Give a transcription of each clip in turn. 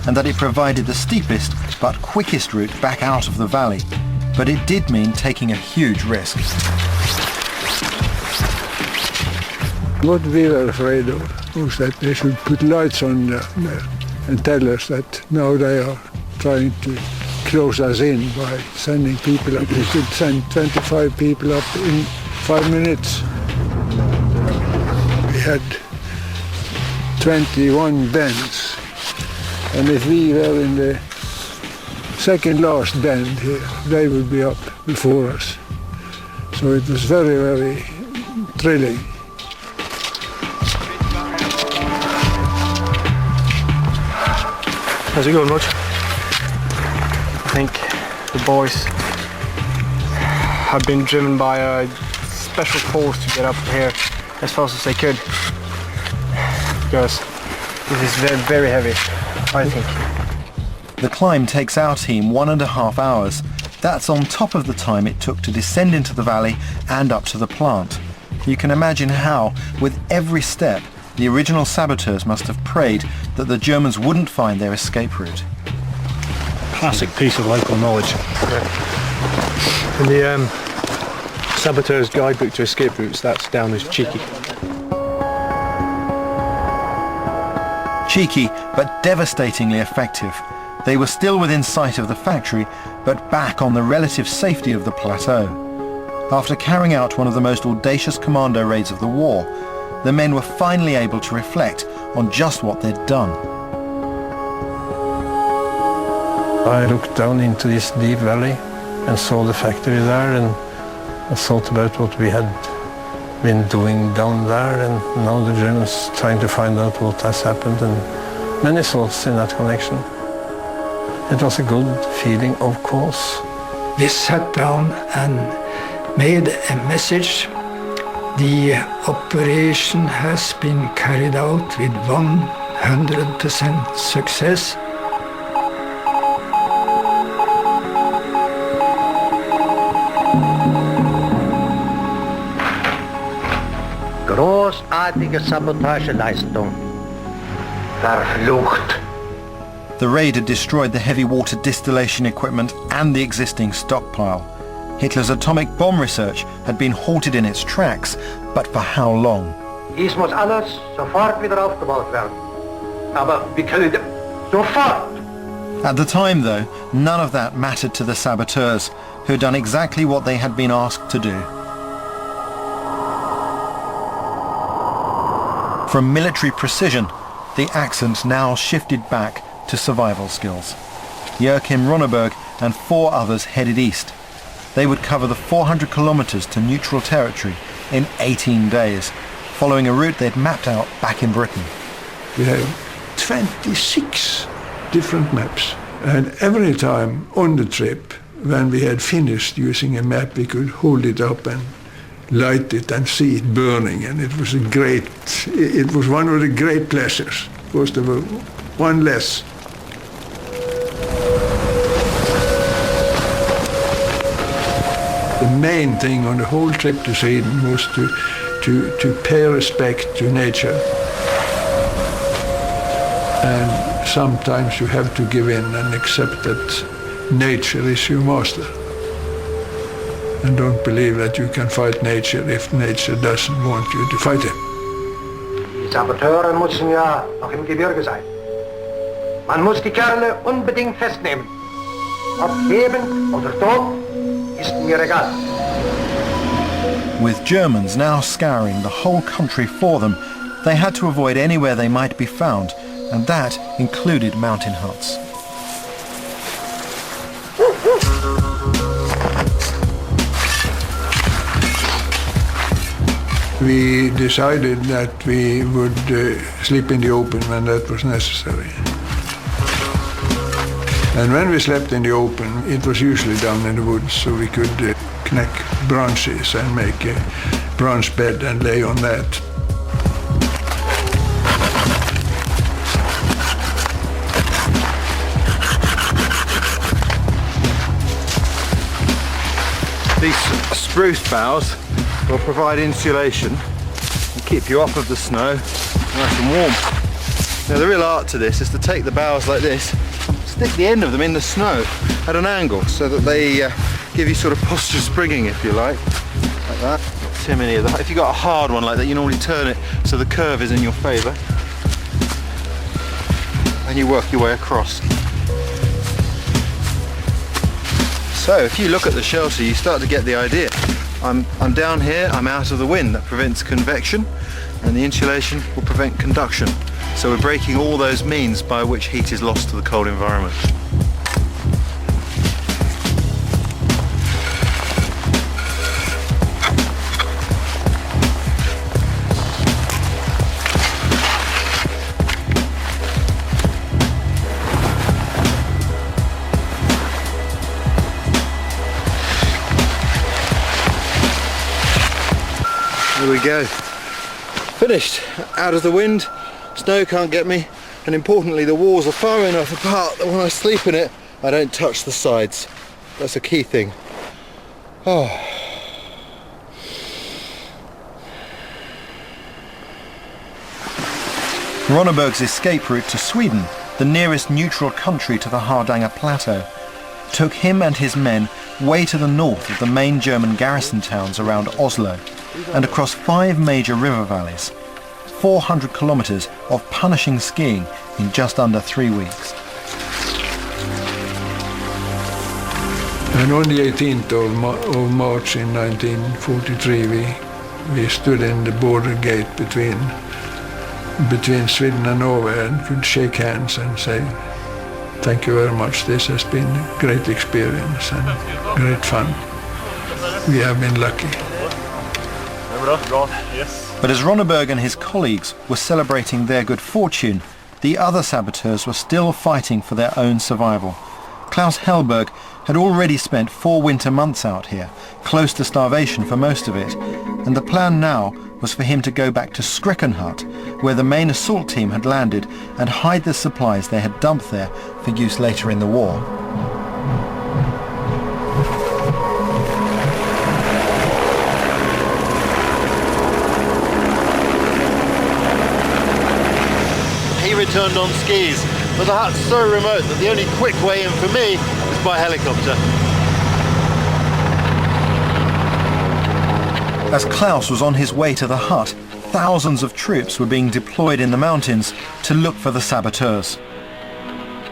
and that it provided the steepest but quickest route back out of the valley. But it did mean taking a huge risk. What we were afraid of was that they should put lights on there and tell us that now they are trying to close us in by sending people up. They could send 25 people up in 5 minutes. We had 21 bends, and if we were in the second last bend here, they would be up before us. So it was very, very thrilling. How's it going, Roger? I think the boys have been driven by a special force to get up here as fast as they could. Because this is very, very heavy, I think. The climb takes our team 1.5 hours. That's on top of the time it took to descend into the valley and up to the plant. You can imagine how, with every step, the original saboteurs must have prayed that the Germans wouldn't find their escape route. Classic piece of local knowledge. In the Saboteur's Guidebook to Escape Routes, that's down as cheeky. Cheeky, but devastatingly effective. They were still within sight of the factory, but back on the relative safety of the plateau. After carrying out one of the most audacious commando raids of the war, the men were finally able to reflect on just what they'd done. I looked down into this deep valley and saw the factory there, and I thought about what we had been doing down there, and now the Germans trying to find out what has happened, and many thoughts in that connection. It was a good feeling, of course. We sat down and made a message. The operation has been carried out with 100% success. Großartige Sabotageleistung. Verflucht. The raid had destroyed the heavy water distillation equipment and the existing stockpile. Hitler's atomic bomb research had been halted in its tracks, but for how long? Dies muss alles sofort wieder aufgebaut werden. Aber wir können sofort. At the time, though, none of that mattered to the saboteurs, who had done exactly what they had been asked to do. From military precision, the accent now shifted back to survival skills. Joachim Ronneberg and 4 others headed east. They would cover the 400 kilometers to neutral territory in 18 days, following a route they'd mapped out back in Britain. We have 26 different maps, and every time on the trip, when we had finished using a map, we could hold it up and light it and see it burning, and it was one of the great pleasures, because there were one less. The main thing on the whole trip to Sweden was to pay respect to nature. And sometimes you have to give in and accept that nature is your master. And don't believe that you can fight nature if nature doesn't want you to fight it. Die Saboteure müssen ja noch im Gebirge sein. Man muss die Kerle unbedingt festnehmen. Ob Leben oder Tod ist mir egal. With Germans now scouring the whole country for them, they had to avoid anywhere they might be found, and that included mountain huts. We decided that we would sleep in the open when that was necessary. And when we slept in the open, it was usually down in the woods, so we could knack branches and make a branch bed and lay on that. These spruce boughs will provide insulation and keep you off of the snow nice and warm. Now the real art to this is to take the boughs like this, stick the end of them in the snow at an angle so that they give you sort of posture springing, if you like that. Not too many of that. If you've got a hard one like that, you normally turn it so the curve is in your favour. And you work your way across. So if you look at the shelter, you start to get the idea. I'm down here, I'm out of the wind. That prevents convection, and the insulation will prevent conduction. So we're breaking all those means by which heat is lost to the cold environment. There we go. Finished. Out of the wind, snow can't get me, and importantly the walls are far enough apart that when I sleep in it I don't touch the sides. That's a key thing. Oh. Ronneberg's escape route to Sweden, the nearest neutral country to the Hardanger Plateau, took him and his men way to the north of the main German garrison towns around Oslo, and across 5 major river valleys. 400 kilometers of punishing skiing in just under 3 weeks. And on the 18th of March in 1943, we stood in the border gate between Sweden and Norway and could shake hands and say, "Thank you very much. This has been a great experience and great fun. We have been lucky." But as Ronneberg and his colleagues were celebrating their good fortune, the other saboteurs were still fighting for their own survival. Klaus Hellberg had already spent 4 winter months out here, close to starvation for most of it, and the plan now was for him to go back to Skrekkenhut, where the main assault team had landed, and hide the supplies they had dumped there for use later in the war. He returned on skis, but the hut's so remote that the only quick way in for me is by helicopter. As Klaus was on his way to the hut, thousands of troops were being deployed in the mountains to look for the saboteurs.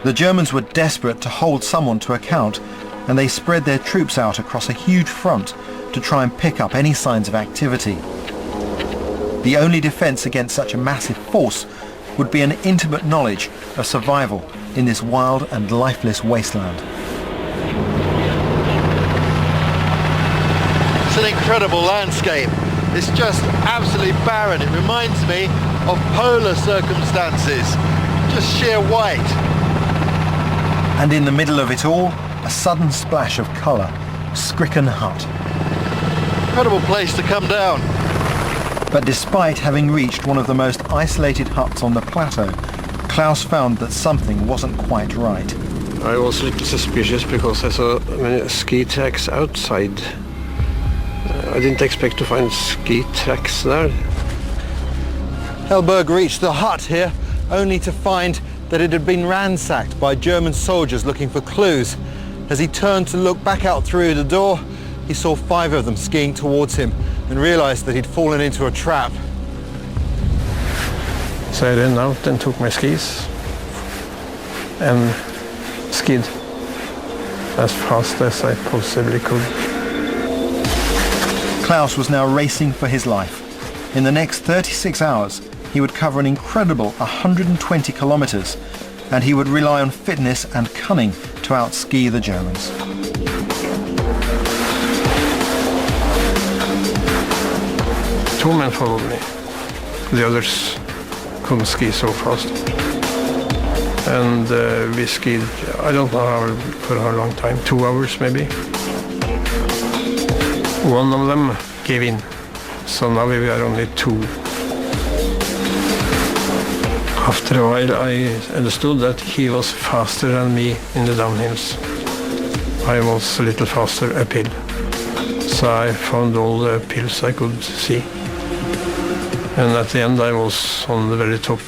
The Germans were desperate to hold someone to account, and they spread their troops out across a huge front to try and pick up any signs of activity. The only defense against such a massive force would be an intimate knowledge of survival in this wild and lifeless wasteland. It's an incredible landscape. It's just absolutely barren. It reminds me of polar circumstances. Just sheer white. And in the middle of it all, a sudden splash of colour. Skrekkenhut. Incredible place to come down. But despite having reached one of the most isolated huts on the plateau, Klaus found that something wasn't quite right. I was a little suspicious because I saw many ski tracks outside. I didn't expect to find ski tracks there. Hellberg reached the hut here only to find that it had been ransacked by German soldiers looking for clues. As he turned to look back out through the door, he saw 5 of them skiing towards him and realized that he'd fallen into a trap. So I ran out and took my skis and skied as fast as I possibly could. Klaus was now racing for his life. In the next 36 hours, he would cover an incredible 120 kilometers, and he would rely on fitness and cunning to outski the Germans. 2 men followed me. The others couldn't ski so fast. And we skied, I don't know for how long time, 2 hours maybe. One of them gave in, so now we are only 2. After a while I understood that he was faster than me in the downhills. I was a little faster uphill, so I found all the hills I could see. And at the end I was on the very top.